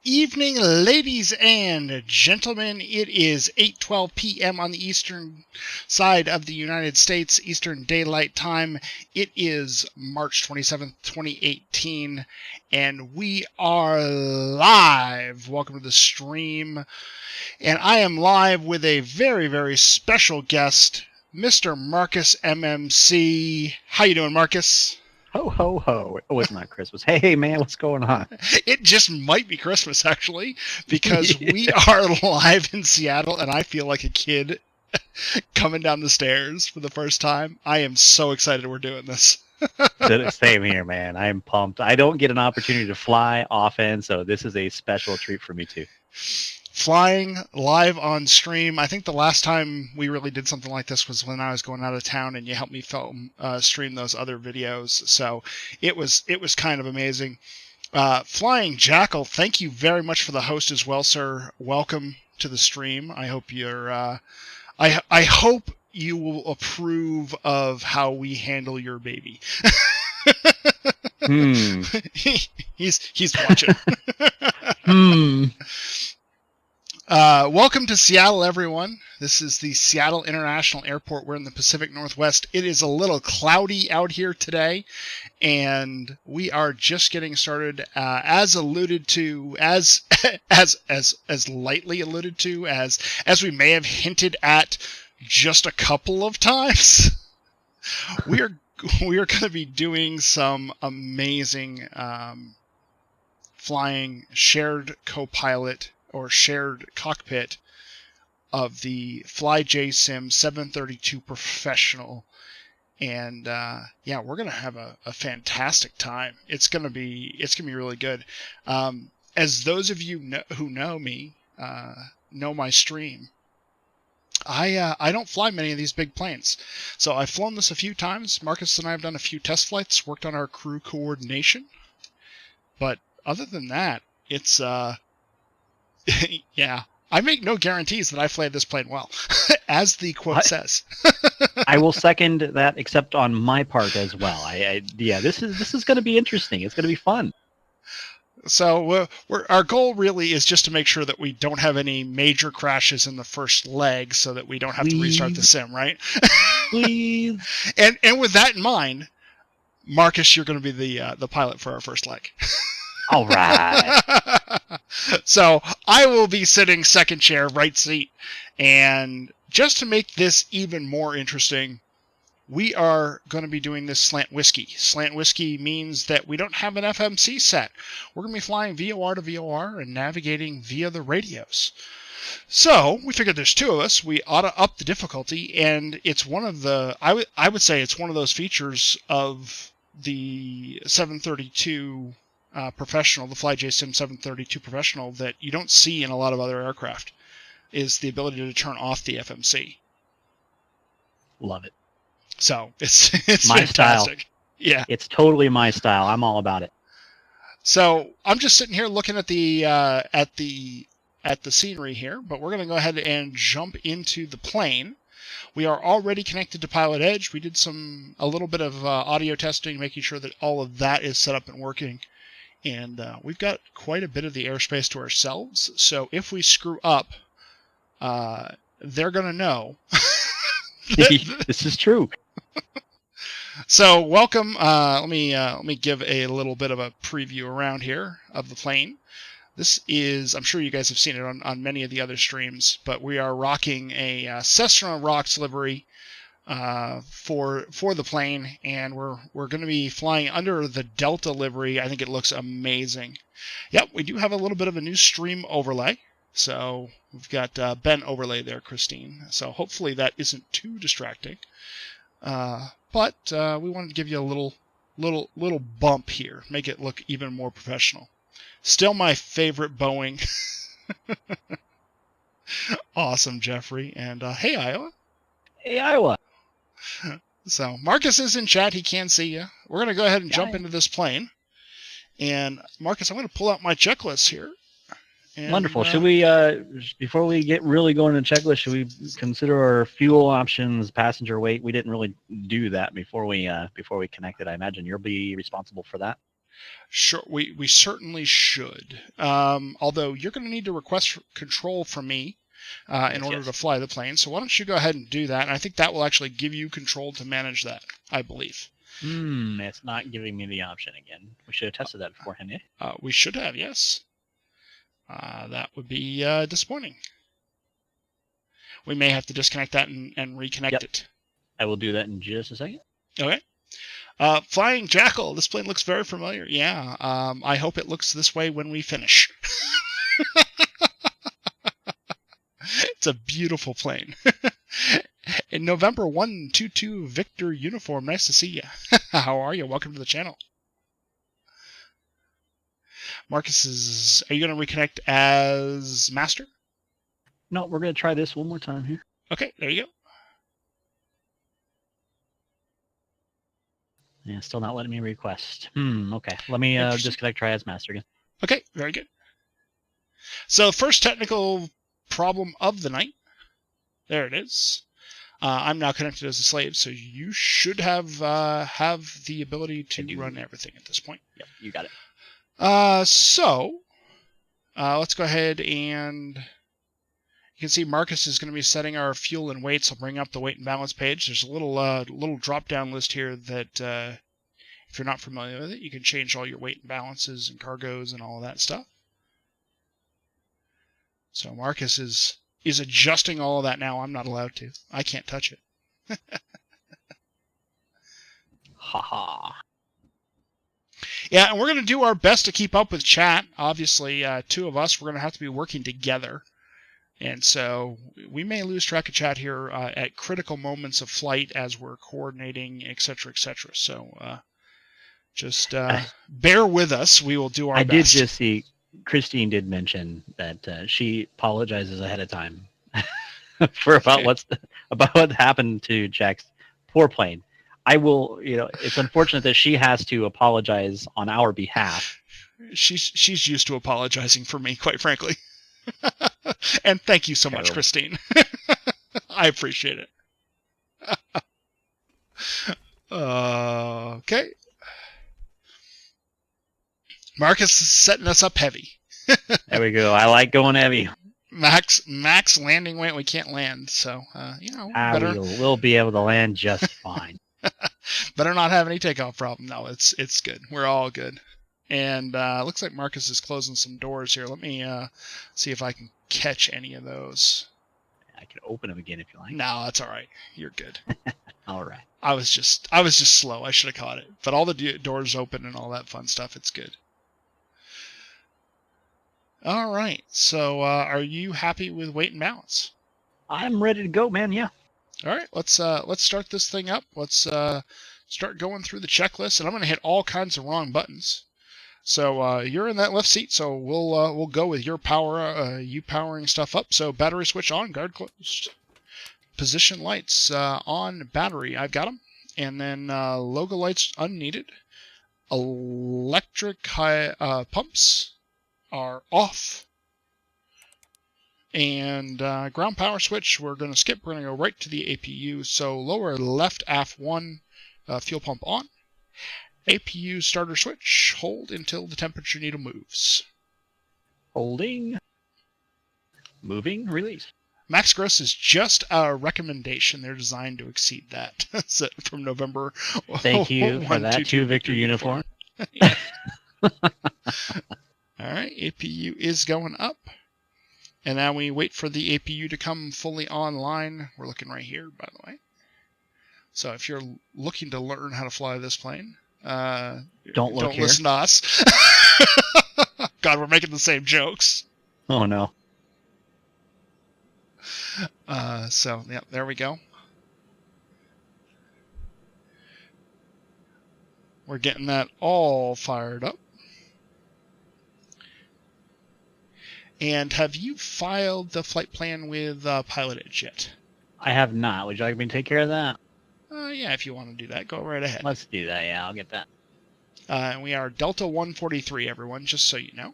evening, ladies and gentlemen. It is 8:12 p.m. on the eastern side of the United States, Eastern Daylight Time. It is March 27th, 2018, and we are live. Welcome to the stream. And I am live with a very, very special guest, Mr. Marcus MMC. How you doing, Marcus? Ho, ho, ho. Oh, it's not Christmas. Hey, man, what's going on? It just might be Christmas, actually, because we are live in Seattle, and I feel like a kid coming down the stairs for the first time. I am so excited we're doing this. Same here, man. I am pumped. I don't get an opportunity to fly often, so this is a special treat for me, too. Flying live on stream. I think the last time we really did something like this was when I was going out of town and you helped me stream those other videos. So it was kind of amazing. Flying Jackal, thank you very much for the host as well, sir. Welcome to the stream. I hope you're I hope you will approve of how we handle your baby. He's watching. Welcome to Seattle, everyone. This is the Seattle International Airport. We're in the Pacific Northwest. It is a little cloudy out here today, and we are just getting started. As alluded to, as lightly alluded to, as we may have hinted at just a couple of times, we are going to be doing some amazing flying shared co-pilot or shared cockpit of the FlyJSim 732 Professional. And yeah, we're gonna have a fantastic time. It's gonna be really good. As those of you who know me know my stream, I don't fly many of these big planes. So I've flown this a few times. Marcus and I have done a few test flights, worked on our crew coordination. But other than that, it's yeah, I make no guarantees that I fly this plane well, as the quote says. I will second that, except on my part as well. Yeah, this is going to be interesting. It's going to be fun. So our goal really is just to make sure that we don't have any major crashes in the first leg, so that we don't have to restart the sim, right? Please. And with that in mind, Marcus, you're going to be the pilot for our first leg. All right. So I will be sitting second chair, right seat. And just to make this even more interesting, we are going to be doing this slant whiskey. Slant whiskey means that we don't have an FMC set. We're going to be flying VOR to VOR and navigating via the radios. So we figured there's two of us. We ought to up the difficulty. And it's one of the, I would say it's one of those features of the 732 Professional, the FlyJSim 732 Professional, that you don't see in a lot of other aircraft, is the ability to turn off the FMC. Love it. So it's my fantastic. Style. Yeah, it's totally my style. I'm all about it. So I'm just sitting here looking at the scenery here, but we're going to go ahead and jump into the plane. We are already connected to Pilot Edge. We did a little bit of audio testing, making sure that all of that is set up and working. And we've got quite a bit of the airspace to ourselves. So if we screw up, they're going to know. This is true. So welcome. Let me give a little bit of a preview around here of the plane. This is, I'm sure you guys have seen it on many of the other streams, but we are rocking a Cessna Rocks livery for the plane, and we're going to be flying under the Delta livery. I think it looks amazing. Yep, we do have a little bit of a new stream overlay. So we've got Ben overlay there, Christine. So hopefully that isn't too distracting. But we wanted to give you a little bump here, make it look even more professional. Still my favorite Boeing. Awesome, Jeffrey. And hey, Iowa. Hey, Iowa. So Marcus is in chat. He can see you. We're going to go ahead and jump into this plane. And Marcus, I'm going to pull out my checklist here. And, wonderful. Should we, before we get really going to the checklist, should we consider our fuel options, passenger weight? We didn't really do that before we connected. I imagine you'll be responsible for that. Sure, we certainly should. Although you're going to need to request control from me in order to fly the plane. So why don't you go ahead and do that? And I think that will actually give you control to manage that, I believe. It's not giving me the option again. We should have tested that beforehand, yeah? We should have, yes. That would be disappointing. We may have to disconnect that and reconnect it. I will do that in just a second. Okay. Flying Jackal. This plane looks very familiar. Yeah. I hope it looks this way when we finish. It's a beautiful plane. In November 122 Victor Uniform. Nice to see you. How are you? Welcome to the channel. Marcus are you going to reconnect as master? No, we're going to try this one more time here. Okay, there you go. Yeah, still not letting me request. Okay. Let me disconnect, try as master again. Okay, very good. So first technical problem of the night. There it is. I'm now connected as a slave, so you should have the ability to run everything at this point. Yep, you got it. Let's go ahead and you can see Marcus is going to be setting our fuel and weights. I'll bring up the weight and balance page. There's a little drop-down list here that if you're not familiar with it, you can change all your weight and balances and cargoes and all of that stuff. So Marcus is adjusting all of that now. I'm not allowed to. I can't touch it. Haha. Yeah, and we're going to do our best to keep up with chat. Obviously, two of us, we're going to have to be working together. And so we may lose track of chat here at critical moments of flight as we're coordinating, etc., etc. So just bear with us. We will do our best. I did just see Christine did mention that she apologizes ahead of time for about what happened to Jack's poor plane. I will, it's unfortunate that she has to apologize on our behalf. She's used to apologizing for me, quite frankly. And thank you so much, Christine. I appreciate it. Okay. Marcus is setting us up heavy. There we go. I like going heavy. Max landing weight. We can't land, so we'll be able to land just fine. Better not have any takeoff problem. No, it's good. We're all good. And looks like Marcus is closing some doors here. Let me see if I can catch any of those. I can open them again if you like. No, that's all right. You're good. All right. I was just slow. I should have caught it. But all the doors open and all that fun stuff. It's good. All right. So, are you happy with weight and balance? I'm ready to go, man. Yeah. All right. Let's start this thing up. Let's start going through the checklist, and I'm going to hit all kinds of wrong buttons. So you're in that left seat, so we'll go with your power, you powering stuff up. So battery switch on, guard closed. Position lights on, battery, I've got them. And then logo lights unneeded. Electric pumps are off. And ground power switch, we're going to skip. We're going to go right to the APU. So lower left aft 1, fuel pump on. APU starter switch, hold until the temperature needle moves. Holding. Moving, release. Max gross is just a recommendation. They're designed to exceed that. From November. Thank you for that, too, Victor Uniform. All right, APU is going up. And now we wait for the APU to come fully online. We're looking right here, by the way. So if you're looking to learn how to fly this plane, don't listen to us. God, we're making the same jokes. Oh no. So yeah, there we go. We're getting that all fired up. And have you filed the flight plan with Pilot Edge yet? I have not. Would you like me to take care of that? Yeah, if you want to do that, go right ahead. Let's do that. Yeah, I'll get that. And we are Delta 143, everyone, just so you know.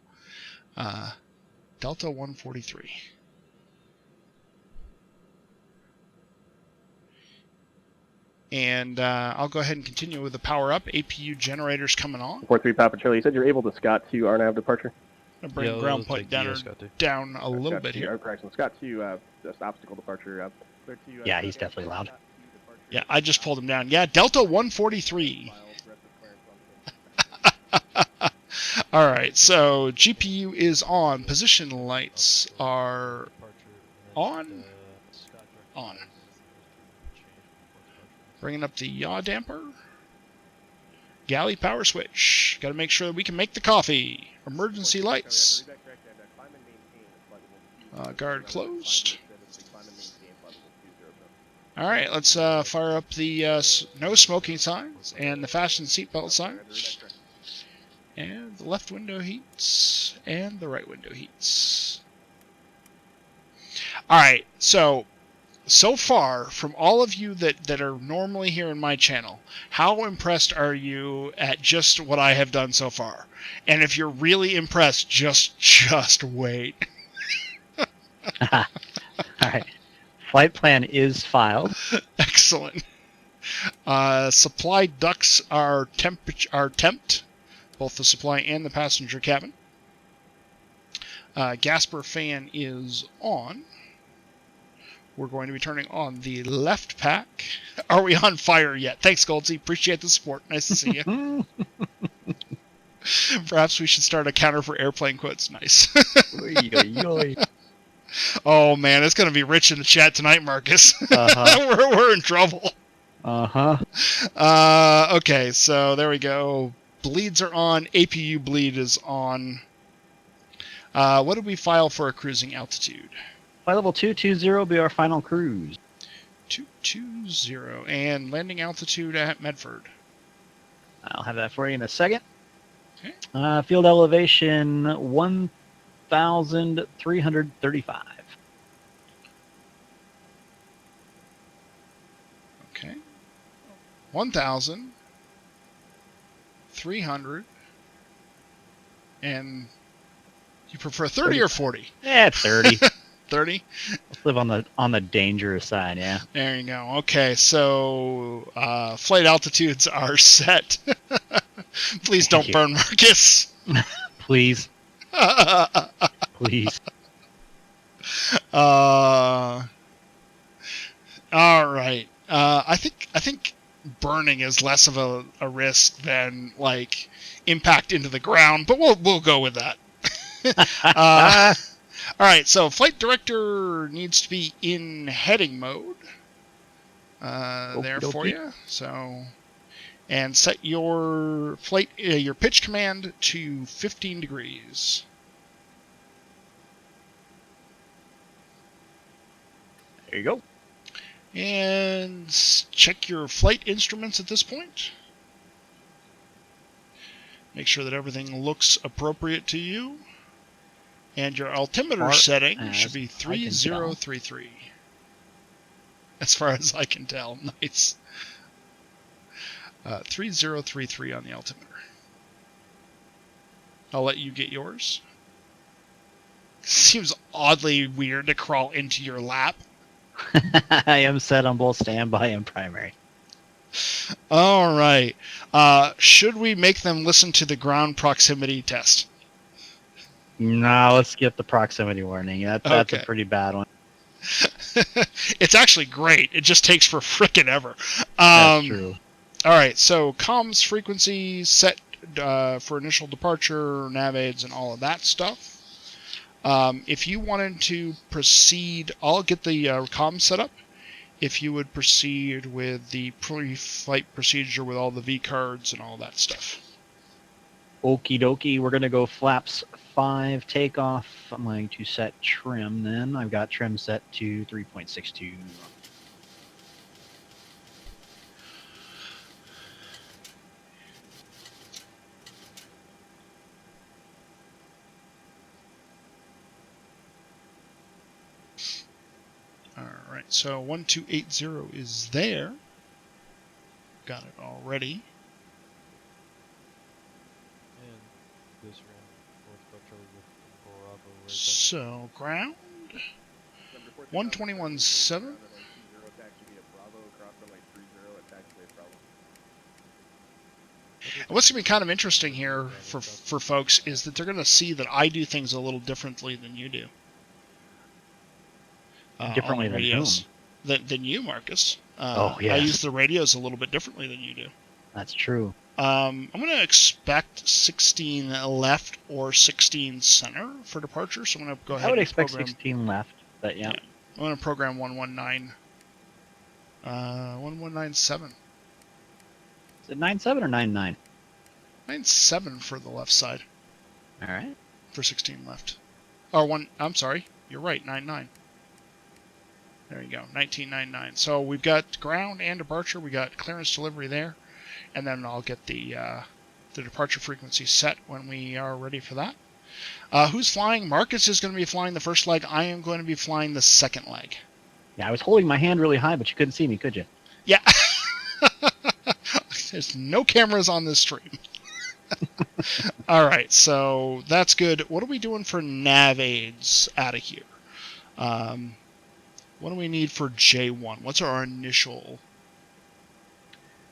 Delta 143. And I'll go ahead and continue with the power up. APU generators coming on. 43 Papa Charlie, you said you're able to Scott to RNAV departure? I'm going to bring ground point down a little bit here. Correction. Scott to just obstacle departure. Yeah, he's definitely loud. Yeah, I just pulled him down. Yeah, Delta 143. All right, so GPU is on. Position lights are on. On. Bringing up the yaw damper. Galley power switch. Got to make sure that we can make the coffee. Emergency lights. Guard closed. All right, let's fire up the no smoking signs and the fasten seatbelt signs. And the left window heats and the right window heats. All right, so far, from all of you that are normally here in my channel, how impressed are you at just what I have done so far? And if you're really impressed, just wait. All right. Flight plan is filed. Excellent. Supply ducts are temped, both the supply and the passenger cabin. Gasper fan is on. We're going to be turning on the left pack. Are we on fire yet? Thanks, Goldsy. Appreciate the support. Nice to see you. Perhaps we should start a counter for airplane quotes. Nice. Oh, man, it's going to be rich in the chat tonight, Marcus. We're in trouble. Okay, so there we go. Bleeds are on. APU bleed is on. What did we file for a cruising altitude? Flight level 220 will be our final cruise. 220. And landing altitude at Medford. I'll have that for you in a second. Okay. Field elevation 1,335. Okay. 1,300. And you prefer 30 or 40? Yeah, 30. 30? Let's live on the dangerous side, yeah. There you go. Okay, so flight altitudes are set. Please don't burn Marcus. Please. Please. All right. I think burning is less of a risk than like impact into the ground, but we'll go with that. All right, so flight director needs to be in heading mode. There for you. So, and set your flight your pitch command to 15 degrees. There you go. And check your flight instruments at this point. Make sure that everything looks appropriate to you. And your altimeter setting should be 3033. As far as I can tell. Nice. 3033 on the altimeter. I'll let you get yours. Seems oddly weird to crawl into your lap. I am set on both standby and primary. All right. Should we make them listen to the ground proximity test? No, let's skip the proximity warning. That's okay. A pretty bad one. It's actually great. It just takes for frickin' ever. That's true. All right, so comms frequency set for initial departure, nav aids, and all of that stuff. If you wanted to proceed, I'll get the comms set up. If you would proceed with the pre-flight procedure with all the V cards and all that stuff. Okie dokie, we're going to go flaps 5 takeoff. I'm going to set trim then. I've got trim set to 3.62. All right, so 1280 is there. Got it already. So, ground, 121.7. And what's going to be kind of interesting here for folks is that they're going to see that I do things a little differently than you do. Differently than whom? Than you, Marcus. Oh, yes. I use the radios a little bit differently than you do. That's true. I'm going to expect 16 left or 16 center for departure, so I'm going to go ahead and I would expect program, 16 left, but yeah. I'm going to program 119. 1197. Is it 9.7 or 9.9? 97 for the left side. All right. For 16 left. Or one, I'm sorry, you're right, 99. There you go, 1999. So we've got ground and departure. We got clearance delivery there, and then I'll get the departure frequency set when we are ready for that. Who's flying? Marcus is going to be flying the first leg. I am going to be flying the second leg. Yeah, I was holding my hand really high, but you couldn't see me, could you? Yeah. There's no cameras on this stream. All right, so that's good. What are we doing for nav aids out of here? What do we need for J1? What's our initial?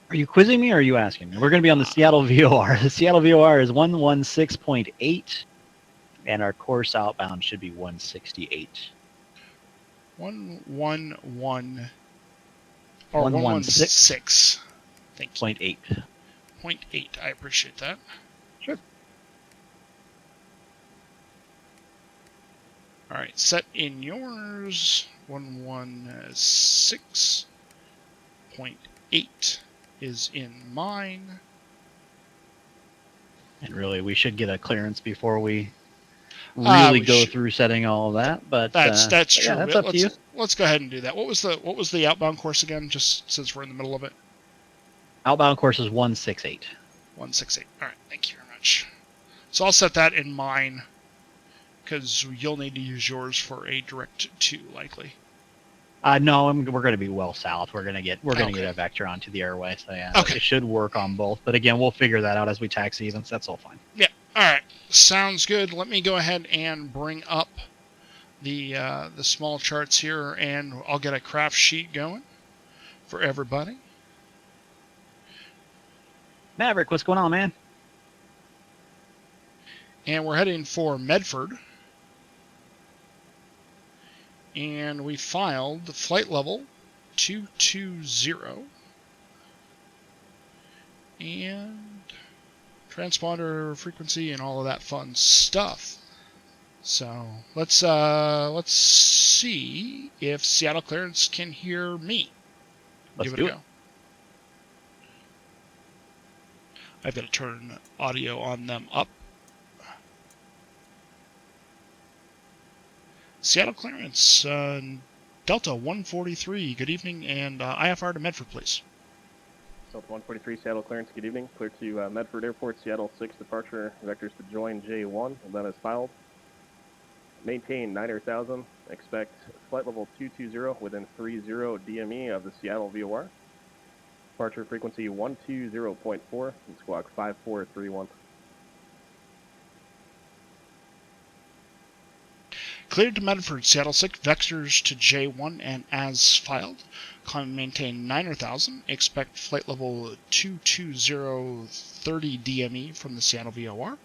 Are you quizzing me or are you asking me? We're going to be on the Seattle VOR. The Seattle VOR is 116.8, and our course outbound should be 168. 111 or 116. Thank you. 0.8. 0.8. I appreciate that. Sure. All right, set in yours. 116.8 is in mine. And really, we should get a clearance before we really go should. through setting all of that. But that's true. Yeah, that's up to you. Let's go ahead and do that. What was the outbound course again? Just since we're in the middle of it. Outbound course is 168. 168. All right. Thank you very much. So I'll set that in mine, because you'll need to use yours for a direct to likely. No, we're going to be well south. We're going to get a vector onto the airway. So yeah, okay. It should work on both. But again, we'll figure that out as we taxi events. That's all fine. Yeah. All right. Sounds good. Let me go ahead and bring up the small charts here, and I'll get a craft sheet going for everybody. Maverick, what's going on, man? And we're heading for Medford. And we filed flight level 220. And transponder frequency and all of that fun stuff. So let's see if Seattle Clearance can hear me. Let's Give do it a go. I've got to turn audio on them up. Seattle Clearance, Delta 143, good evening, and IFR to Medford, please. Delta 143, Seattle Clearance, good evening. Clear to Medford Airport, Seattle 6 departure, vectors to join J1, and that is filed. Maintain 9,000, expect flight level 220 within 30 DME of the Seattle VOR. Departure frequency 120.4 and squawk 5431. Cleared to Medford, Seattle 6, vectors to J1 and as filed. Climb and maintain 9,000. Expect flight level 220 30 DME from the Seattle VOR.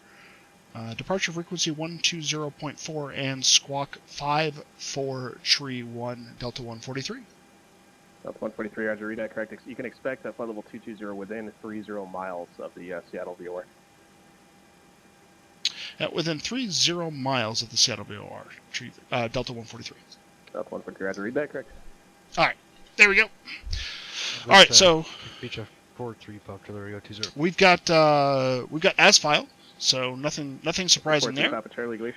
Departure frequency 120.4 and squawk 5431 Delta 143. Delta 143, Roger, read that correct. You can expect that flight level 220 within 30 miles of the Seattle VOR. Within 30 miles of the Seattle VOR, Delta 143. Delta 143, Roger, read that correct. All right, there we go. All right, so Beach 43 Pop Delirigo 20. we've got as filed, so nothing surprising there.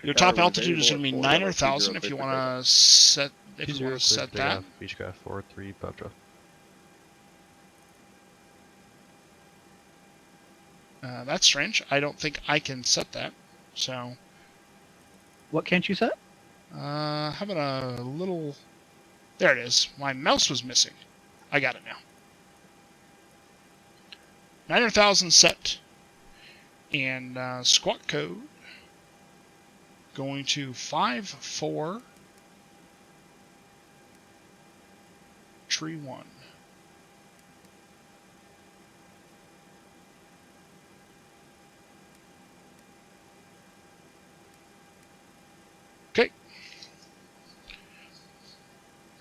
Your top altitude is going to be 9,000 if you want to set that. Beechcraft 43 Pop Delirigo. That's strange. I don't think I can set that. So, What can't you set? how about a little? There it is. My mouse was missing. I got it now. 9,000 set, and squawk code going to 5431.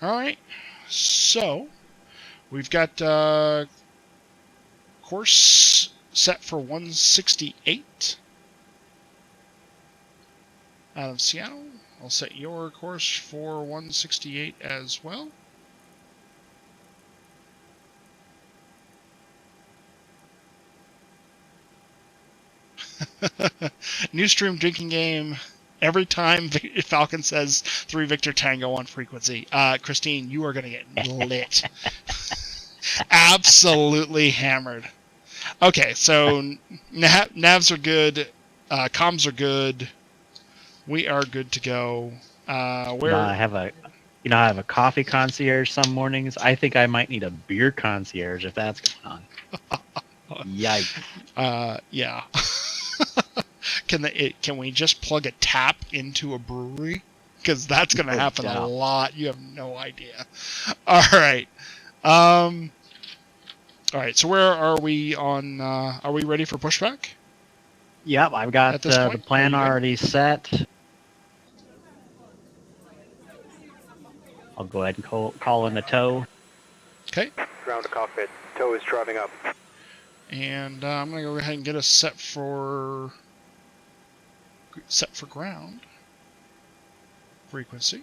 All right. So we've got course set for 168 out of Seattle. I'll set your course for 168 as well. New stream drinking game. Every time Falcon says 3 Victor Tango on frequency. Christine, you are going to get lit. Absolutely hammered. Okay, so navs are good. Comms are good. We are good to go. I have a coffee concierge some mornings. I think I might need a beer concierge if that's going on. Yikes. Yeah. Can we just plug a tap into a brewery? Because that's going to happen a lot. You have no idea. All right. All right. So where are we on? Are we ready for pushback? Yep, I've got the plan already set. I'll go ahead and call in the tow. Okay. Ground to cockpit. Tow is driving up. And I'm going to go ahead and get us set for ground frequency.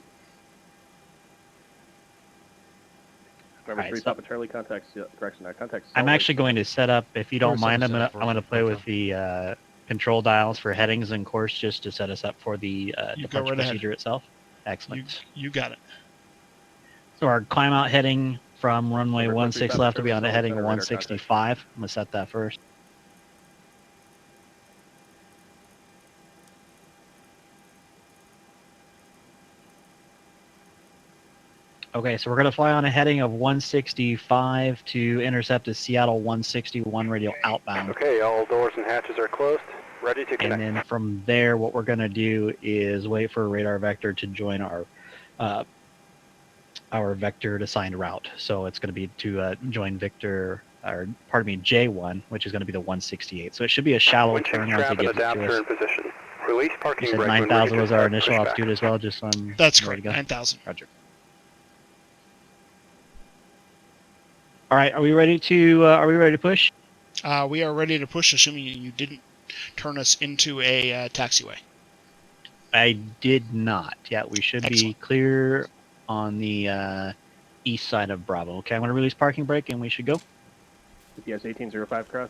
Remember, 3 Papa Charlie contacts. Correction. Contacts. I'm actually going to set up. If you don't mind, I'm gonna play with the control dials for headings and course just to set us up for the departure procedure itself. Excellent. You got it. So our climb out heading from runway 16 left will be on the heading 165. I'm gonna set that first. Okay, so we're going to fly on a heading of 165 to intercept a Seattle 161 radial outbound. Okay, all doors and hatches are closed. Ready to connect. And then from there, what we're going to do is wait for a radar vector to join our vectored assigned route. So it's going to be to join J1, which is going to be the 168. So it should be a shallow turn once it gets to us. Position. Release parking. You said 9,000 was our initial altitude as well, just on. That's correct. 9,000. Roger. All right, are we ready to push? We are ready to push, assuming you didn't turn us into a taxiway. I did not. Yeah, we should be clear on the east side of Bravo. Okay, I'm going to release parking brake, and we should go. UPS 1805 cross,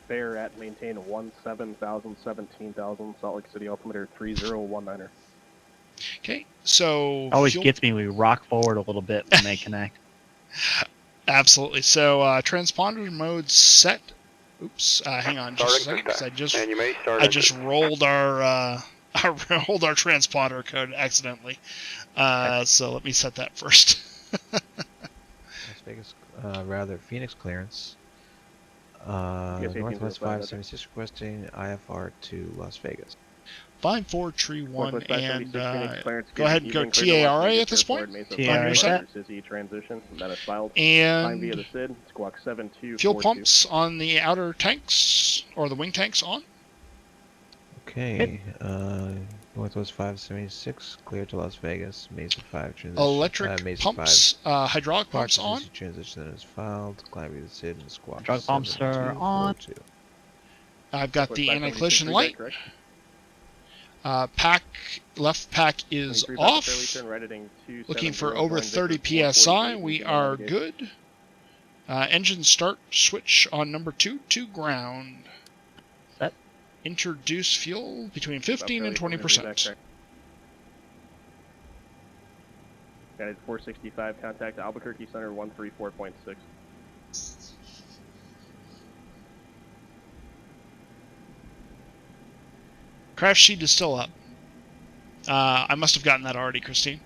fare at maintain 17,000, 17,000, Salt Lake City altimeter 3019er. Okay, so... Always gets me, we rock forward a little bit when they connect. Absolutely. So transponder mode set. Oops. Hang on just a second, because I just rolled our transponder code accidentally. So let me set that first. Las Vegas, Phoenix clearance. Northwest 576 requesting IFR to Las Vegas. 5431 and go ahead and go TARA at this point. TARA set. Transition. That is filed. And via the SID, squawk 7242. Fuel pumps on the outer tanks or the wing tanks on. Okay. Northwest 576 clear to Las Vegas. Mesa 5 transition. Electric Mesa pumps, hydraulic pumps on. Transition that is filed. Climb via the SID and squawk. Hydraulic pumps are on. I've got the anti-collision light. Left pack is off. Looking for over 30 psi. We are good. Engine start switch on number 2 to ground. Set. Introduce fuel between 15 and 20%. Guided 465, contact Albuquerque Center 134.6. Crash sheet is still up. I must have gotten that already, Christine.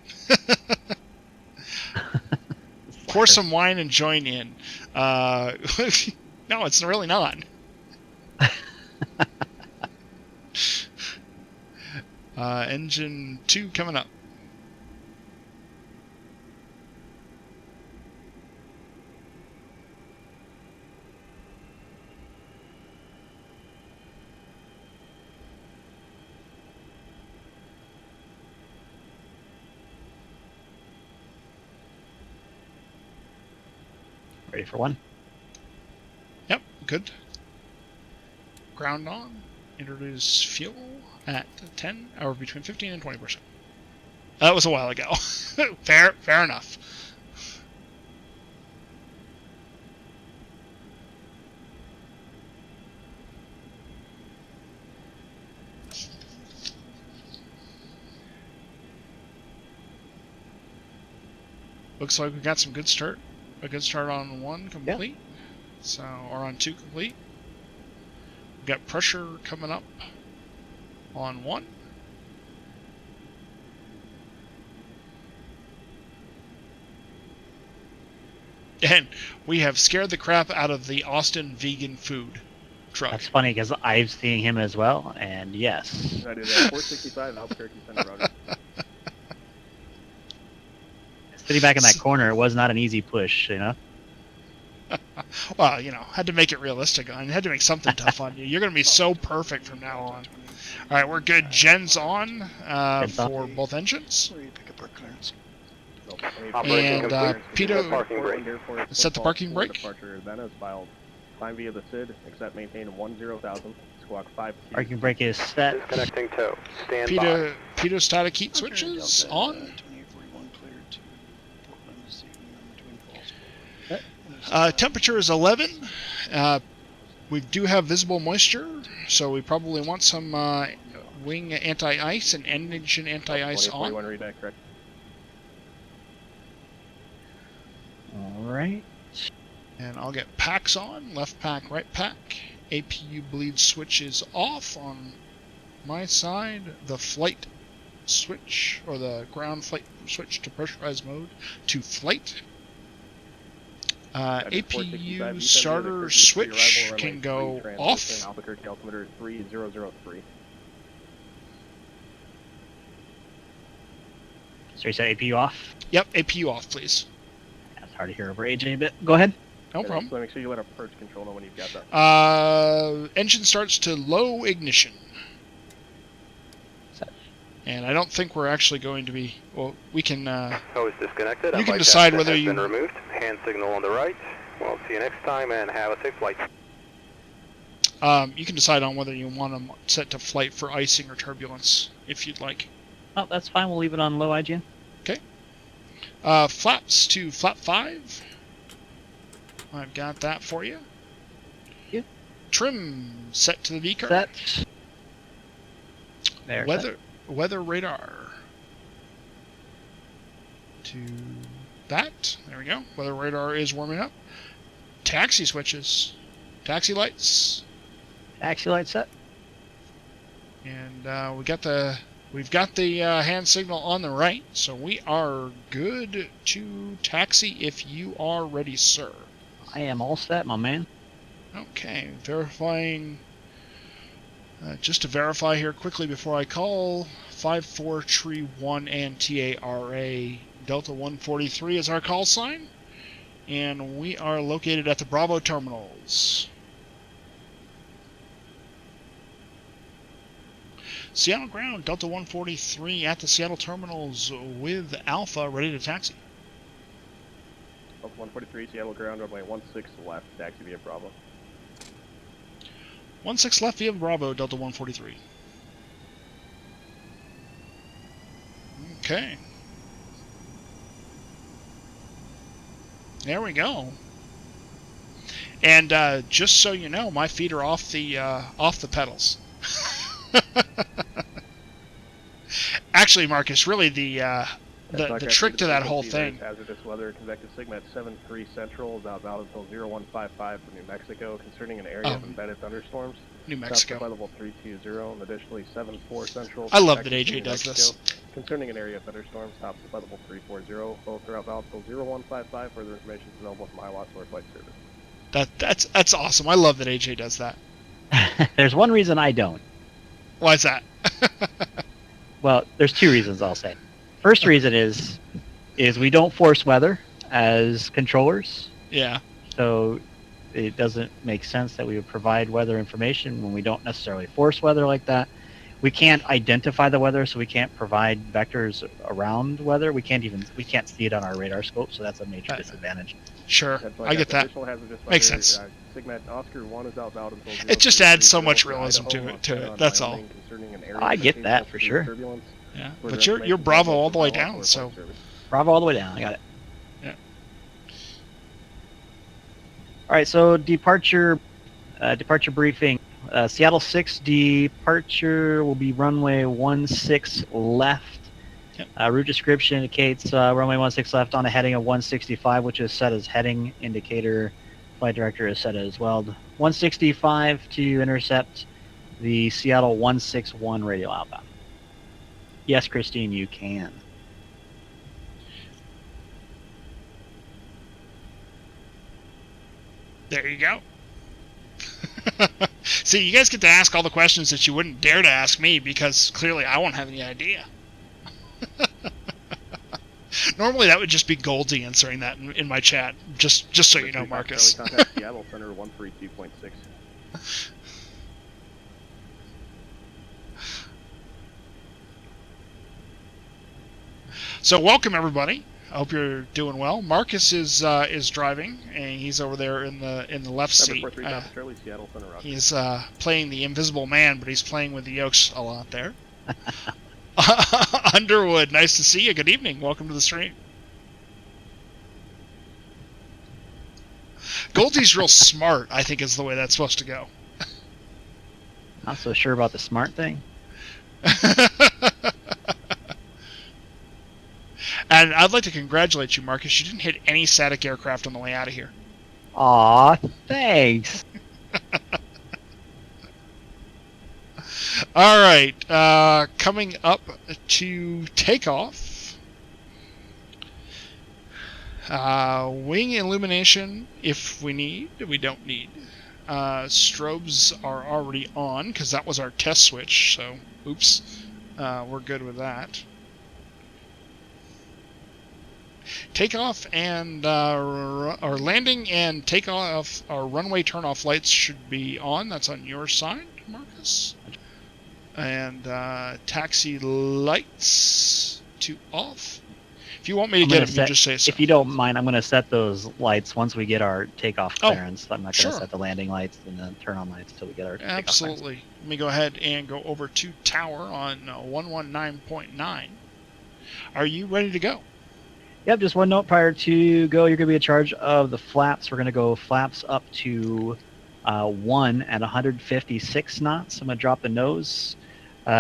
Pour some wine and join in. No, it's really not. Engine 2 coming up. Ready for one. Yep, good. Ground on. Introduce fuel at 10, or between 15 and 20%. That was a while ago. Fair enough. Looks like we got some good start. A good start on 1 complete. Yeah. So, or on 2 complete. We got pressure coming up on 1. And we have scared the crap out of the Austin vegan food truck. That's funny because I've seen him as well, and yes. I do that. 465 Albuquerque Center, Roger. Sitting back in that corner, it was not an easy push, you know? Well, you know, had to make it realistic. I had to make something tough on you. You're going to be so perfect from now on. All right, we're good. Gen's on for both engines. Where you pick up our clearance. And Peter, set the parking brake. Departure then is filed. Climb via the SID, except maintain 10,000. Squawk 5. Parking brake is set. Disconnecting tow. Stand by. Peter static heat switches on. 2841 cleared to Portland this evening on the Twin Falls. Temperature is 11. We do have visible moisture, so we probably want some wing anti-ice and engine anti-ice on. Read correct. All right. And I'll get packs on, left pack, right pack. APU bleed switch is off on my side. The flight switch, or the ground flight switch to pressurized mode to flight. APU starter switch can go off. Albuquerque altimeter 3003. So you said APU off? Yep, APU off, please. That's hard to hear over AJ a bit. Go ahead. No problem. So make sure you let approach control know when you've got that. Engine starts to low ignition. Set. And I don't think we're actually going to be, well, we can, Hose disconnected. you can decide whether you... Been removed. Hand signal on the right. Well, see you next time and have a safe flight. You can decide on whether you want them set to flight for icing or turbulence, if you'd like. Oh, that's fine. We'll leave it on low IGN. Okay. Flaps to flap 5. I've got that for you. Yeah. Trim set to the V curve. Set. There. Weather radar. To that. There we go. Weather radar is warming up. Taxi switches. Taxi lights. Taxi light set. And we've got the hand signal on the right, so we are good to taxi if you are ready, sir. I am all set, my man. Okay, verifying. Just to verify here quickly before I call, 5431 and TARA Delta 143 is our call sign, and we are located at the Bravo terminals. Seattle ground, Delta 143 at the Seattle terminals with Alpha ready to taxi. Delta 143, Seattle ground, runway 16 left, taxi via Bravo. 16 left via Bravo, Delta 143. Okay. There we go. And just so you know, my feet are off the pedals. Actually, Marcus, really the trick to that whole thing. Hazardous weather, convective sigma at 73 Central, about until 0155 for New Mexico, concerning an area of embedded thunderstorms. New Mexico. South level 320, and additionally 74 Central. I love that AJ does this. Concerning an area of thunderstorms, top level 340, both are about until 0155. Further information is available from IWAS or Flight Service. That's awesome. I love that AJ does that. There's one reason I don't. Why is that? Well, there's two reasons I'll say. First reason is we don't force weather as controllers. Yeah. So it doesn't make sense that we would provide weather information when we don't necessarily force weather like that. we can't identify the weather, so we can't provide vectors around weather. We can't see it on our radar scope, so that's a major disadvantage. Sure, Headline I get that. additional hazardous Makes weather, sense. Sigmat Oscar 1 is outbound until It just adds so 0330 much for realism Idaho, to Montana, it. That's all. Wyoming concerning an area I get indicating that for severe sure. turbulence. Yeah, Further but you're information Bravo available all the way from Wildlife down, or so Flight Service. Bravo all the way down. I got it. Yeah. All right, so departure briefing. Seattle 6 departure will be runway 16 left. Yep. Route description indicates runway 16 left on a heading of 165, which is set as heading indicator. Flight director is set as well. 165 to intercept the Seattle 161 radio outbound. Yes, Christine, you can. There you go. See, you guys get to ask all the questions that you wouldn't dare to ask me because clearly I won't have any idea. Normally that would just be Goldie answering that in my chat, just so you know, Marcus. Contact Seattle Center 132.6. So welcome everybody. I hope you're doing well. Marcus is driving, and he's over there in the left seat. Charlie, Seattle Center, Roger. He's playing the Invisible Man, but he's playing with the yokes a lot there. Underwood, nice to see you. Good evening. Welcome to the stream. Goldie's real smart, I think is the way that's supposed to go. Not so sure about the smart thing. And I'd like to congratulate you, Marcus. You didn't hit any static aircraft on the way out of here. Aw, thanks. All right, coming up to takeoff. Wing illumination if we need. We don't need. Strobes are already on because that was our test switch. So, oops, we're good with that. Takeoff and our landing and takeoff, our runway turnoff lights should be on. That's on your side, Marcus. And taxi lights to off. If you want me to get them, you just say so. If you don't mind, I'm going to set those lights once we get our takeoff clearance. I'm not going to set the landing lights and the turn on lights until we get our takeoff clearance. Absolutely. Let me go ahead and go over to tower on 119.9. Are you ready to go? Yep, just one note prior to go, you're going to be in charge of the flaps. We're going to go flaps up to 1 at 156 knots. I'm going to drop the nose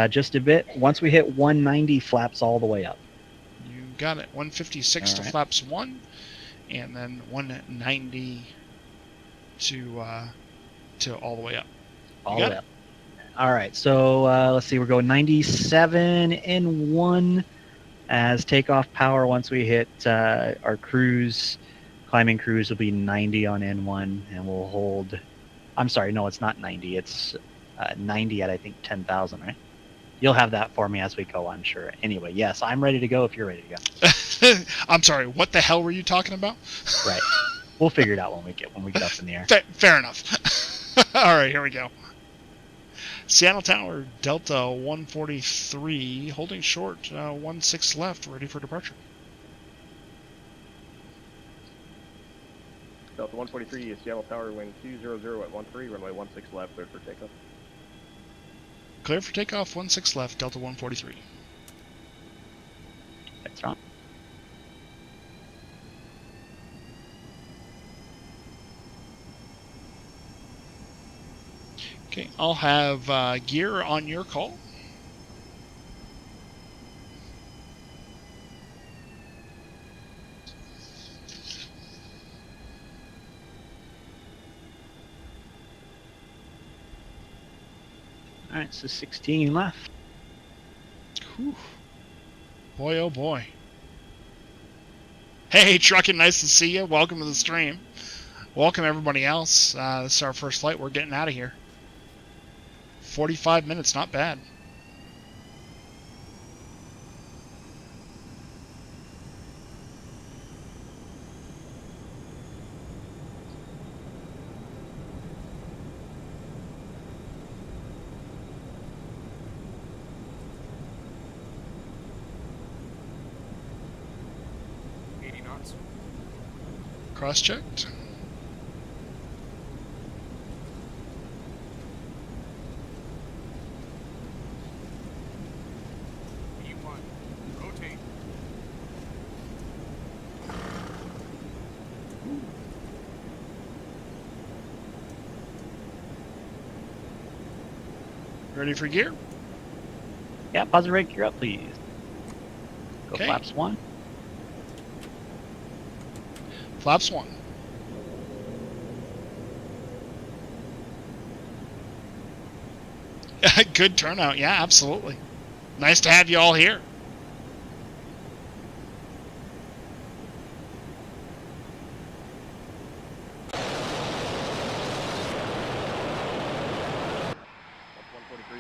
just a bit. Once we hit 190, flaps all the way up. You got it. 156 to flaps 1, and then 190 to all the way up. All the way up. All right, so let's see. We're going 97 in 1. As takeoff power, once we hit our cruise, climbing cruise will be 90 on N1, and we'll hold. I'm sorry, no, it's not 90. It's 90 at I think 10,000, right? You'll have that for me as we go, I'm sure. Anyway, yes, I'm ready to go if you're ready to go. I'm sorry. What the hell were you talking about? Right. We'll figure it out when we get up in the air. Fair enough. All right, here we go. Seattle Tower, Delta 143, holding short, 16 left, ready for departure. Delta 143, Seattle Tower, wind 200 at 13, runway 16 left, cleared for takeoff. Clear for takeoff, 16 left, Delta 143. Thanks, Ron. Okay, I'll have gear on your call. All right, so 16 left. Whew. Boy, oh boy. Hey, Truckin', nice to see you. Welcome to the stream. Welcome everybody else. This is our first flight. We're getting out of here. 45 minutes, not bad. response. Cross-checked. E1, rotate. Ready for gear? Yeah, positive rate gear up, please. Go Okay. flaps 1. Flaps 1. Good turnout. Yeah, absolutely. Nice to have you all here.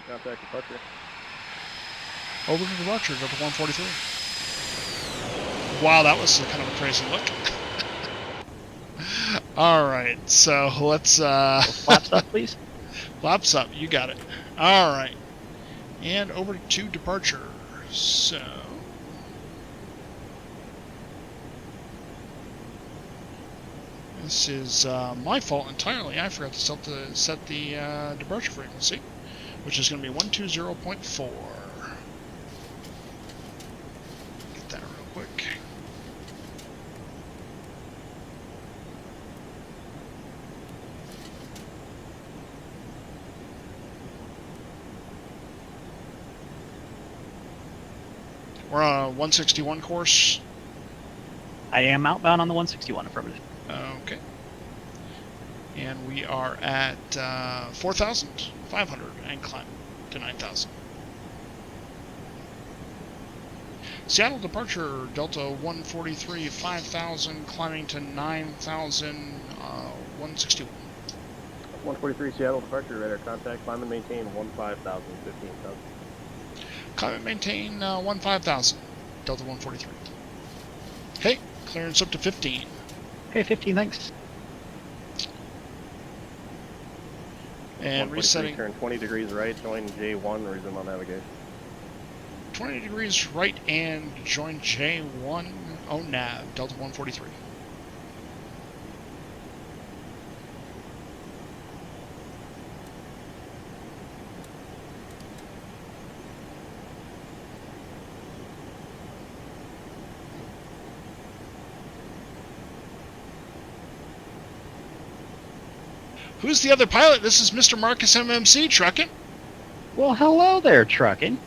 Contact departure. Over to departure, Delta 143. Wow, that was kind of a crazy look. Alright, so let's... Flaps up, please. Flaps up, you got it. Alright. And over to departure. So... This is my fault entirely. I forgot to set the departure frequency, which is going to be 120.4. Get that real quick. We're on a 161 course. I am outbound on the 161, affirmative. Okay. And we are at 4,500 and climb to 9,000. Seattle departure, Delta 143, 5,000, climbing to 9,000, 161. 143 Seattle departure, radar contact, climb and maintain 15,000, 15,000. Climb and maintain 15,000, Delta 143. Okay, clearance up to 15. Okay, 15, thanks. And resetting. Turn 20 degrees right, join J1, resume on navigation. 20 degrees right and join J1 on nav, Delta 143. Who's the other pilot? This is Mr. Marcus MMC trucking. Well, hello there, trucking.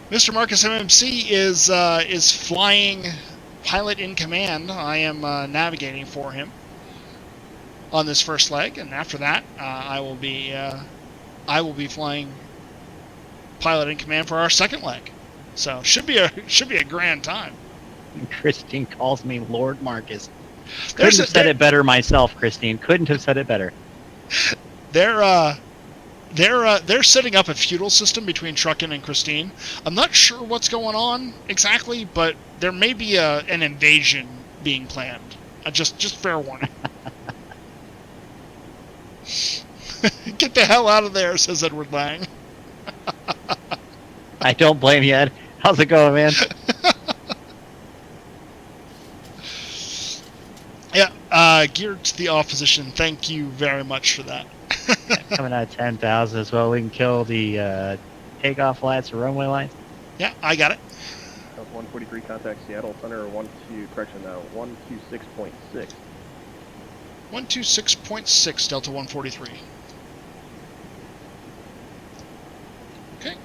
Mr. Marcus MMC is flying pilot in command. I am navigating for him on this first leg, and after that, I will be flying pilot in command for our second leg. So should be a grand time. Christine calls me Lord Marcus. There's Couldn't have said it better myself, Christine. Couldn't have said it better. They're setting up a feudal system between Truckin and Christine. I'm not sure what's going on exactly, but there may be an invasion being planned. Just fair warning. Get the hell out of there, says Edward Lang. I don't blame you, Ed. How's it going, man? Yeah, geared to the off position. Thank you very much for that. Coming out 10,000 as well. We can kill the takeoff lights or runway lights. Yeah, I got it. 143 contact Seattle Center 126.6. 126.6 Delta 143. Okay.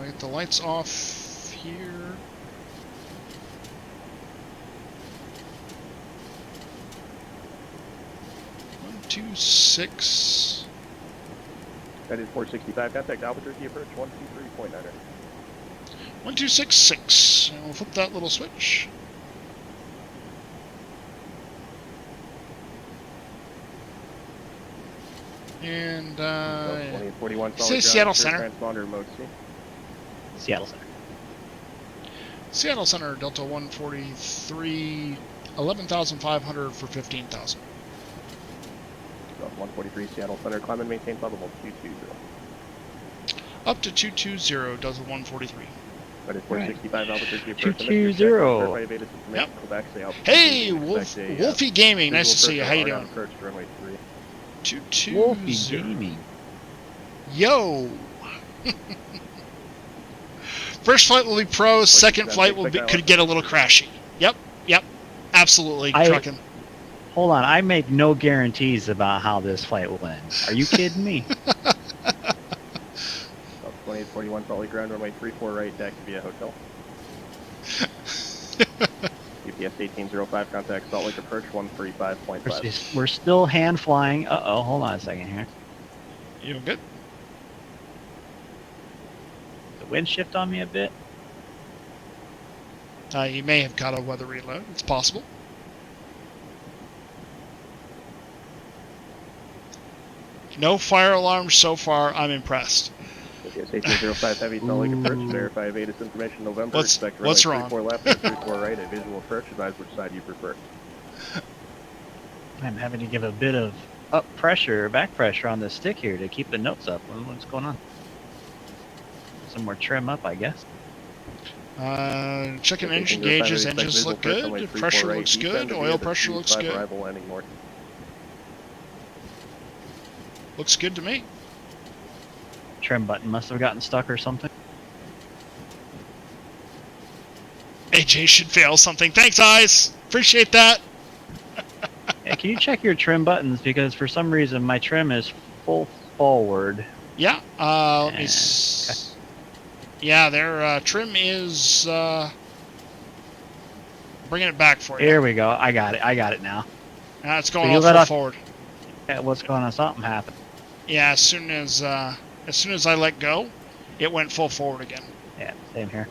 Get the lights off here. Two six. That is 465 contact Albuquerque approach 123.9. 1266. And we'll flip that little switch. And 41 say Seattle Center. Transponder mode C. Seattle Center. Seattle Center, Delta 143, 11,500 for 15,000. 143 Seattle Center, climb and maintain level 220. Up to 220, Delta 143. Ready for Right. 65 Albuquerque approach. 220. Yep. Quebec, say altitude. Hey, Expect a, Wolfie Gaming. Nice to visual see you. approach How you on doing? Approach to runway 3. 220. Wolfie Gaming. Yo. First flight will be pros. Second flight will be could get a little crashy. Yep. Absolutely. Trucking. Hold on, I make no guarantees about how this flight will end. Are you kidding me? 2841 Salt Lake ground, runway 34 right, taxi via hotel. UPS 1805, contact Salt Lake approach 135.5. We're still hand flying. Uh-oh, hold on a second here. You good? The wind shift on me a bit. You may have got a weather reload. It's possible. No fire alarms so far. I'm impressed. UPS 1805 heavy Salt Lake approach, verify Vedas information November. What's runway wrong? 34 left or 34 right, a visual approach, advise which side you prefer. I'm having to give a bit of back pressure on the stick here to keep the notes up. What's going on? Some more trim up, I guess. Checking engine gauges. Engines look good. Pressure looks good. Oil pressure looks good. Arrival landing north. Looks good to me. Trim button must have gotten stuck or something. AJ should fail something. Thanks, Eyes. Appreciate that. Hey, can you check your trim buttons? Because for some reason my trim is full forward. Yeah. Let me. Yeah, their trim is bringing it back for you. Here we go. I got it now. It's going So all full forward. Yeah, what's going on? Something happened. Yeah, as soon as I let go, it went full forward again. Yeah, same here.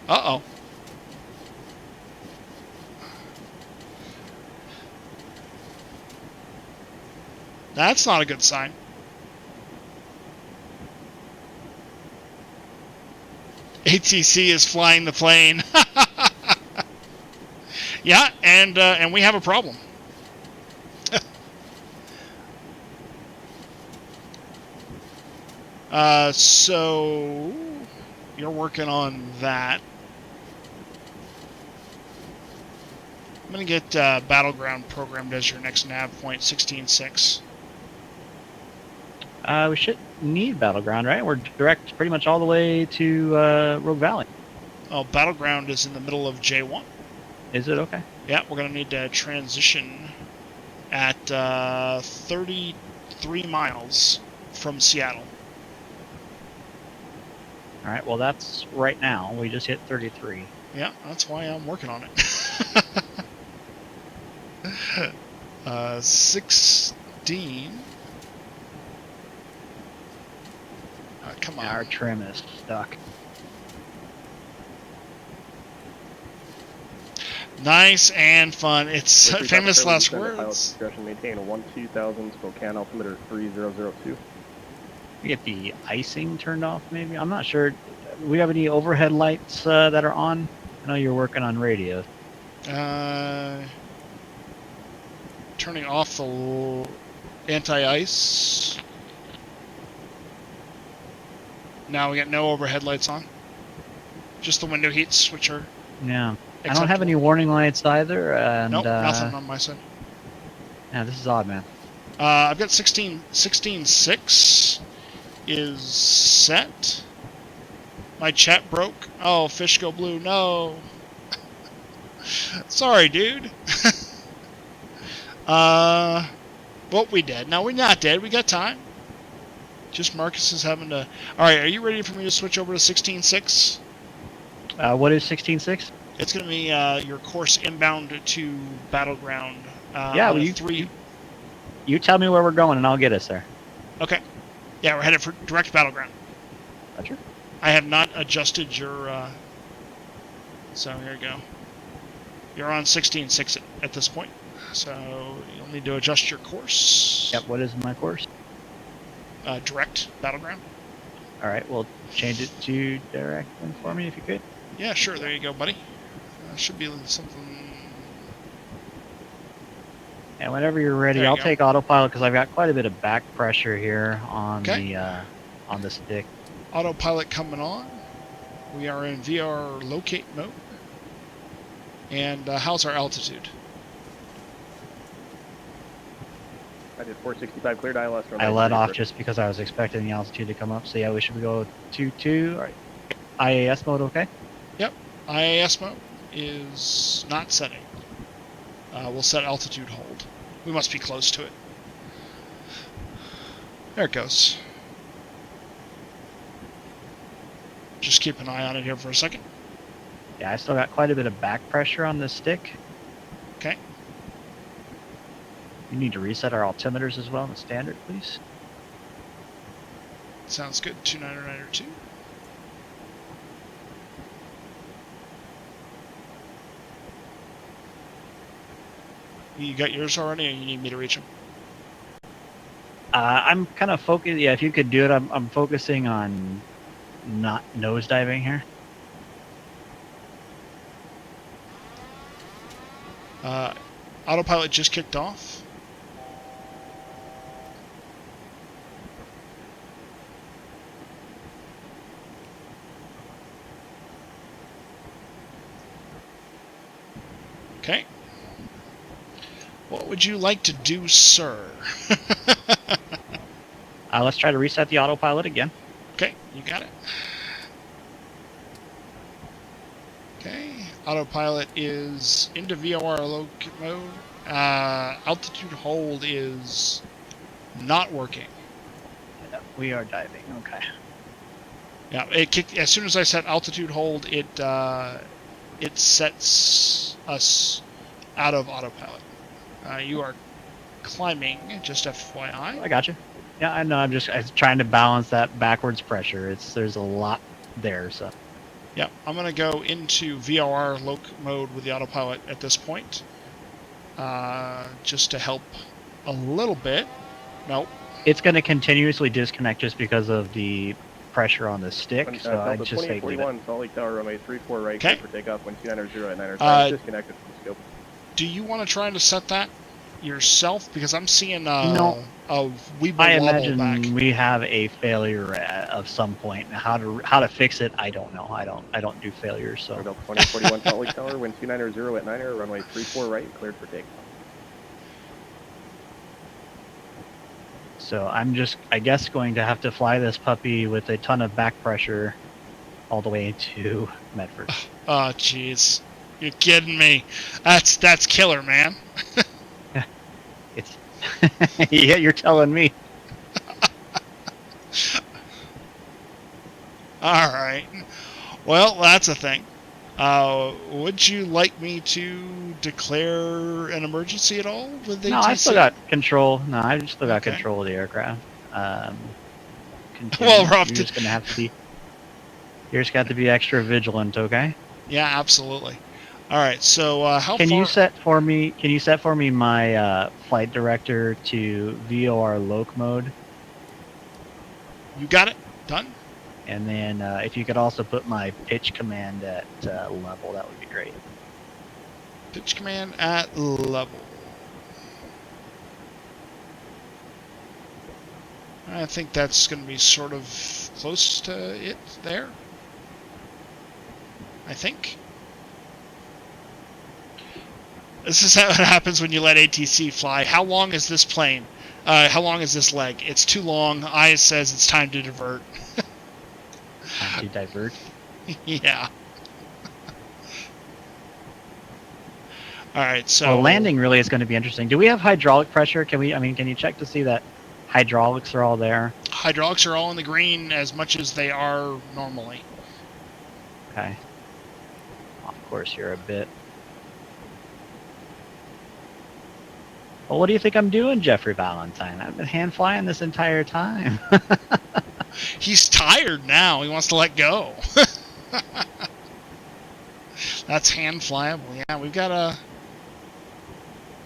Uh-oh. That's not a good sign. ATC is flying the plane. Yeah, and we have a problem. So you're working on that. I'm gonna get Battleground programmed as your next nav point, 16.6. We should need Battleground, right? We're direct pretty much all the way to Rogue Valley. Oh, Battleground is in the middle of J1. Is it? Okay. Yeah, we're gonna need to transition at 33 miles from Seattle. All right. Well, that's right now. We just hit 33. Yeah, that's why I'm working on it. 16. Come on. Our trim is stuck. Nice and fun. It's famous last Pilot words. discretion, maintain a 12000 Spokane altimeter 3002. We get the icing turned off, maybe. I'm not sure. We have any overhead lights that are on? I know you're working on radio. Turning off the anti-ice. Now we got no overhead lights on. Just the window heats, which are Yeah. acceptable. I don't have any warning lights either. And, Nope, nothing on my side. Yeah, this is odd, man. I've got 16.6 is set. My chat broke. Oh, fish go blue. No. Sorry, dude. Well, we dead. No, we're not dead. We got time. Just Marcus is having to... Alright, are you ready for me to switch over to 16.6? What is 16.6? It's going to be your course inbound to Battleground. Yeah, well, you tell me where we're going and I'll get us there. Okay. Yeah, we're headed for direct Battleground. Roger. I have not adjusted your... So, here you go. You're on 16.6 at this point. So, you'll need to adjust your course. Yep, what is my course? Direct Battleground. Alright, well, change it to direct then for me if you could. Yeah, sure. There you go, buddy. Should be something... And whenever you're ready, There you I'll go. take autopilot because I've got quite a bit of back pressure here on the on the stick. Autopilot coming on. We are in VR locate mode. And how's our altitude? I did 465 cleared ILS. I let off just because I was expecting the altitude to come up. So yeah, we should go 2-2. All right. IAS mode, okay? Yep. IAS mode is not setting. We'll set altitude hold. We must be close to it. There it goes. Just keep an eye on it here for a second. Yeah, I still got quite a bit of back pressure on this stick. Okay. You need to reset our altimeters as well in the standard, please. Sounds good. 29902. You got yours already, or you need me to reach them? I'm kind of focused. Yeah, if you could do it, I'm focusing on not nosediving here. Autopilot just kicked off. Okay. What would you like to do, sir? Let's try to reset the autopilot again. Okay, you got it. Okay, autopilot is into VOR locate mode. Altitude hold is not working. We are diving. Okay. Yeah, it kicked as soon as I set altitude hold. It sets us out of autopilot. You are climbing, just FYI. I got you. Yeah, I know. I'm trying to balance that backwards pressure. There's a lot there, so. Yeah, I'm gonna go into VOR loc mode with the autopilot at this point, just to help a little bit. Nope. It's going to continuously disconnect just because of the pressure on the stick, so I'd just say leave it. 2041, Salt Lake Tower, runway 34 right, Okay. clear for takeoff, wind 290 at 9 disconnected from the scope. Do you want to try to set that yourself? Because I'm seeing No. a wee bit I wobble imagine back. we have a failure of some point. How to fix it, I don't know. I don't do failures, so. 2041, Salt Lake Tower, wind 290 at 9 runway 34 right, cleared for takeoff. So I'm just, I guess, going to have to fly this puppy with a ton of back pressure all the way to Medford. Oh, jeez. You're kidding me. That's killer, man. It's yeah, you're telling me. All right. Well, that's a thing. Would you like me to declare an emergency at all with ATC? No, I still got control. No, I still got Okay. control of the aircraft. Well, You're Rob, just gonna have to be. You're just got to be extra vigilant, okay? Yeah, absolutely. All right. So how Can far? you set for me? Can you set for me my flight director to VOR loc mode? You got it. Done. And then if you could also put my pitch command at level, that would be great. Pitch command at level. I think that's going to be sort of close to it there. I think. This is what happens when you let ATC fly. How long is this plane? How long is this leg? It's too long. I says it's time to divert. Time to divert. Yeah. All right, so Well, landing really is going to be interesting. Do we have hydraulic pressure? Can you check to see that hydraulics are all there? Hydraulics are all in the green as much as they are normally. Okay. Of course, you're a bit. Well, what do you think I'm doing, Jeffrey Valentine? I've been hand flying this entire time. He's tired now. He wants to let go. That's hand flyable. Yeah, we've got a.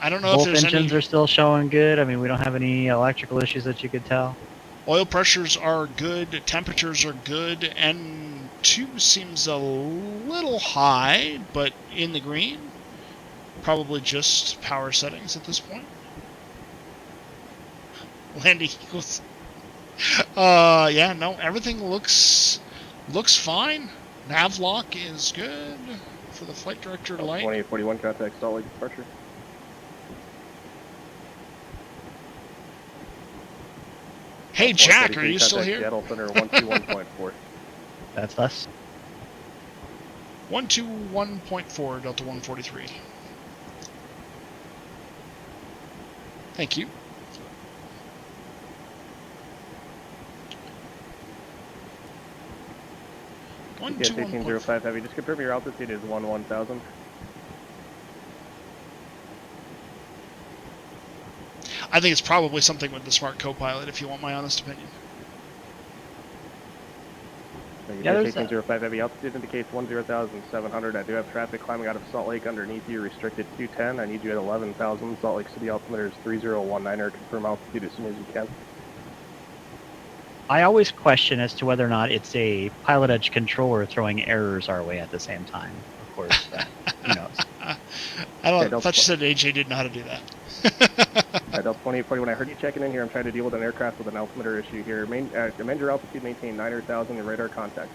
I don't know Both if there's engines any. are still showing good. I mean, we don't have any electrical issues that you could tell. Oil pressures are good. Temperatures are good. N2 seems a little high, but in the green. Probably just power settings at this point. Landing equals. Yeah, no, everything looks fine. Nav lock is good for the flight director light. 2841, contact Salt Lake departure. Hey, Jack, are you still contact here? Seattle Center 121.4. That's us. 121.4 Delta 143. Thank you. Yes, 1805 Heavy. Just confirm your altitude is 1000. I think it's probably something with the smart co-pilot, if you want my honest opinion. Yeah, there's 1805 Heavy. Altitude indicates 10,700. I do have traffic climbing out of Salt Lake underneath you, restricted 210. I need you at 11,000. Salt Lake City altimeter is 3019er. Confirm altitude as soon as you can. I always question as to whether or not it's a pilot edge controller throwing errors our way at the same time. Of course, who knows? I thought you said AJ didn't know how to do that. Delta 2841, I heard you checking in here. I'm trying to deal with an aircraft with an altimeter issue here. Amend your altitude, maintain 900,000 and radar contact.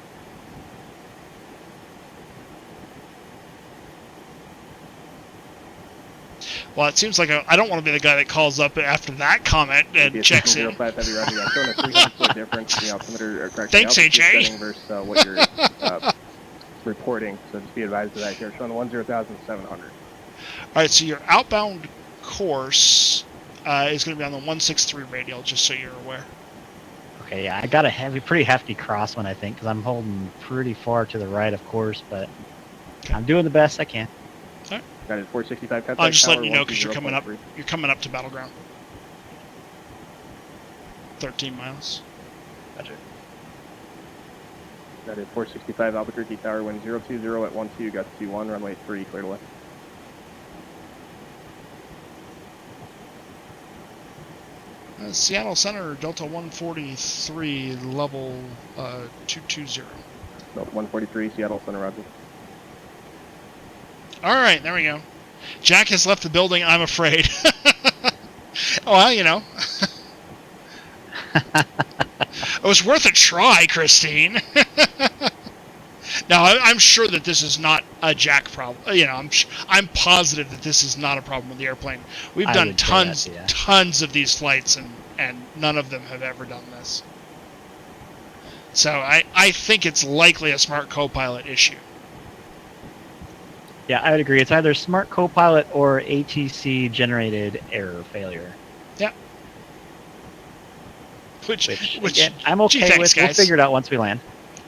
Well, it seems like I don't want to be the guy that calls up after that comment and checks in. 05 Heavy, Roger. I'm showing a 300-foot difference in the altimeter, or correct, Thanks, the altitude AJ. setting versus what you're reporting. So just be advised of that here. Showing 10,700. All right, so your outbound course is going to be on the 163 radial, just so you're aware. Okay, yeah, I got a pretty hefty crosswind, I think, because I'm holding pretty far to the right, of course, but I'm doing the best I can. That is 465. Contact I'm just tower letting you know because you're 120.3. coming up to Battleground. 13 miles. Gotcha. That is 465 Albuquerque Tower, wind 020 at 12, got 21, runway 3, cleared away. Seattle Center, Delta 143, level 220. Delta 143, Seattle Center, roger. All right, there we go. Jack has left the building, I'm afraid. Oh, well, you know. It was worth a try, Christine. Now, I'm sure that this is not a Jack problem. You know, I'm positive that this is not a problem with the airplane. We've done tons of these flights, and none of them have ever done this. So I think it's likely a smart co-pilot issue. Yeah, I would agree. It's either smart co-pilot or ATC generated error failure. Yeah. Which again, I'm okay thanks, with. Guys. We'll figure it out once we land.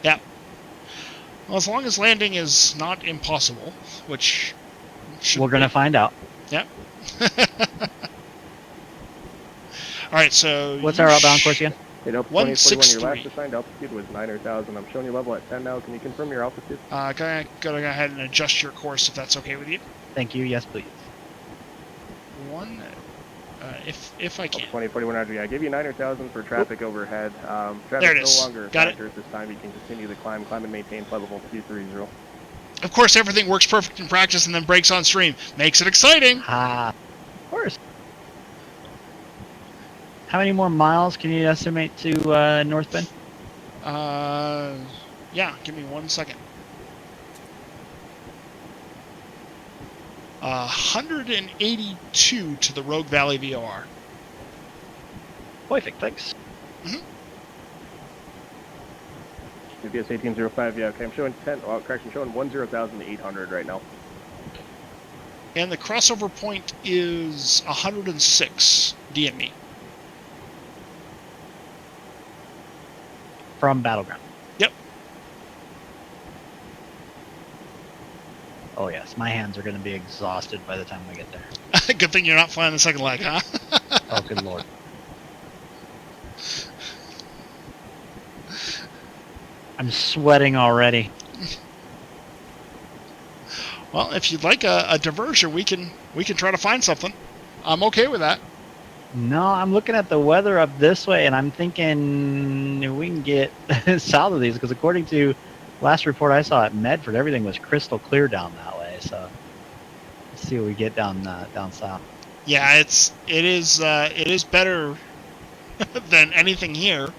Yeah. Well, as long as landing is not impossible, which we're going to find out. Yeah. All right, so what's our outbound course again? 163. Your last assigned altitude was 900,000. I'm showing you level at 10 now. Can you confirm your altitude? Gotta go ahead and adjust your course if that's okay with you. Thank you. Yes, please. If I can. 2041 Roger. I gave you 900,000 for traffic overhead. Traffic there it is. No longer a Got factor at this time. You can continue the climb and maintain flight level 230. Of course, everything works perfect in practice and then breaks on stream. Makes it exciting. Of course. How many more miles can you estimate to North Bend? Yeah, give me 1 second. 182 to the Rogue Valley VOR. Perfect, thanks. UPS 1805, yeah, okay, I'm showing 10, correction, showing 10,800 right now. And the crossover point is 106 DME. From Battleground. Yep. Oh yes, my hands are going to be exhausted by the time we get there. Good thing you're not flying the second leg, huh? Oh, good lord. I'm sweating already. Well, if you'd like a diversion, we can try to find something. I'm okay with that. No, I'm looking at the weather up this way, and I'm thinking we can get south of these, because according to last report I saw at Medford, everything was crystal clear down that way. So let's see what we get down south. Yeah, it is better than anything here.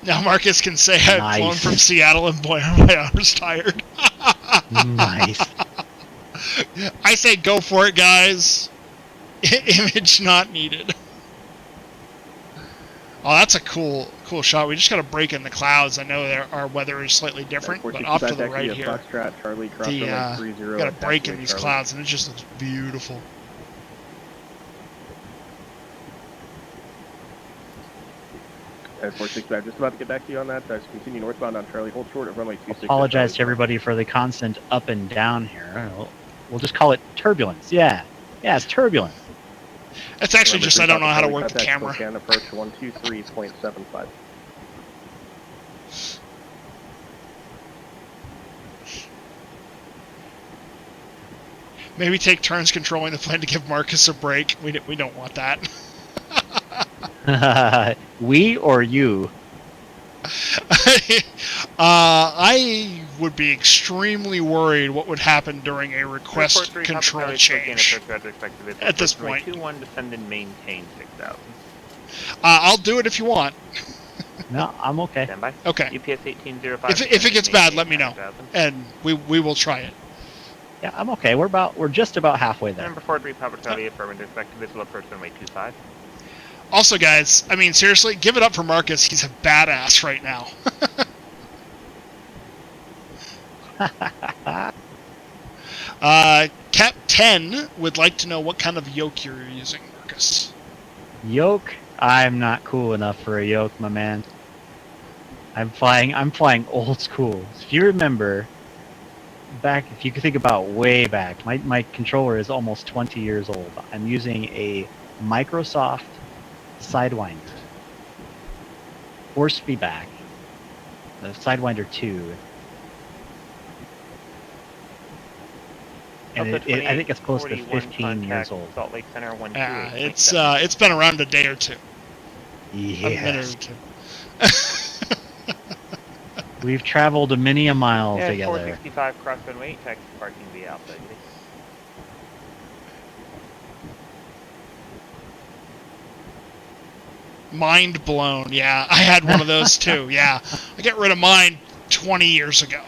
Now Marcus can say I've Nice. flown from Seattle and boy are my arms tired. Nice. I say go for it, guys. Image not needed. Oh, that's a cool shot. We just got to break in the clouds. I know our weather is slightly different, but off to the right here, got to break in these clouds, and it just looks beautiful. And 465, just about to get back to you on that. Just continue northbound on Charlie. Hold short of runway 26. Apologize to everybody for the constant up and down here. We'll just call it turbulence. Yeah, it's turbulence. It's actually just I don't know how to work the camera. Can approach 123.75. Maybe take turns controlling the plane to give Marcus a break. We don't want that. We or you? I would be extremely worried what would happen during a request control change at this point. 21 descend and maintain 6,000. I'll do it if you want. No, I'm okay. Stand by. Okay. UPS 1805. If it gets bad, let me know, and we will try it. Yeah, I'm okay. We're just about halfway there. Number 43, Papa Charlie, affirmative, expected visual approach runway 25. Also, guys, I mean, seriously, give it up for Marcus. He's a badass right now. Cap 10 would like to know what kind of yoke you're using, Marcus. Yoke? I'm not cool enough for a yoke, my man. I'm flying old school. If you remember, if you could think about way back, my controller is almost 20 years old. I'm using a Microsoft Sidewinder. 4-speed back. The Sidewinder 2. And I think it's close to 15 years old. Salt Lake Center, it's been around a day or two. Yes. A minute or two. We've traveled many a mile together. 465 cross runway, taxi parking via Alpha. Mind blown. Yeah, I had one of those too. Yeah, I got rid of mine 20 years ago.